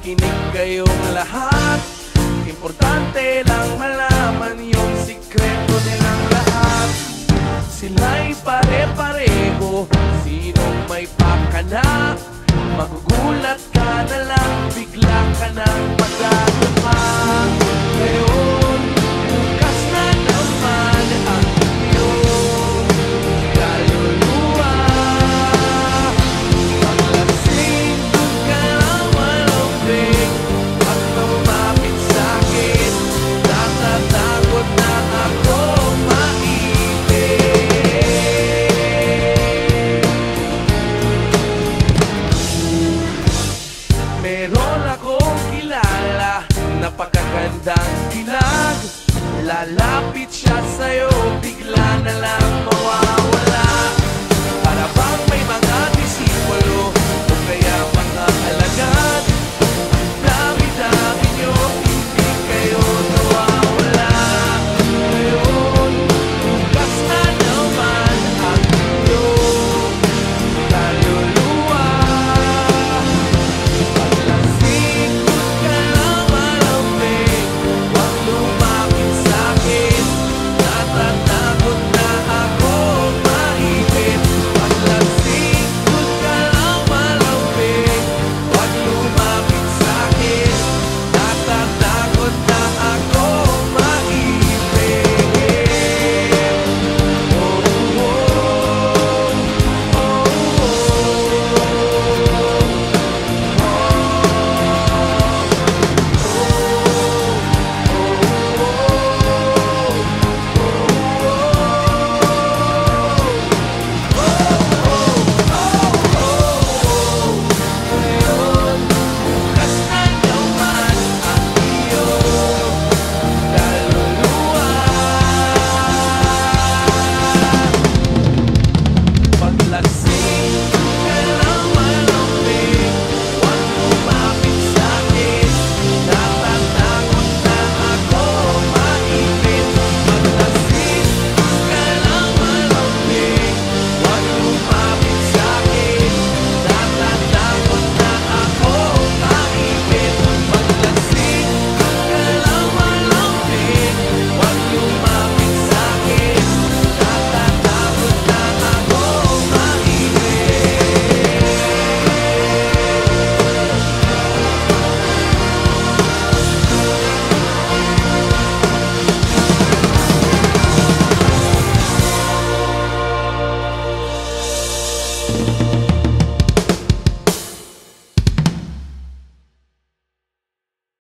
Makinig kayong lahat, importante lang malaman yung sikreto nilang lahat. Sila'y pare-pareho, sinong may pakana, magugulat ka na lang, bigla ka nang magdadama. Ngayon, bukas na naman ang iyong kaluluwa. Maglasing ka lang malambing at lumapit sa'kin, natatakot na ako maibig. Meron akong kilala, napakagandang dilag. Lalapit siya sa'yo, bigla na lang mawawala. Para bang may mga disipulo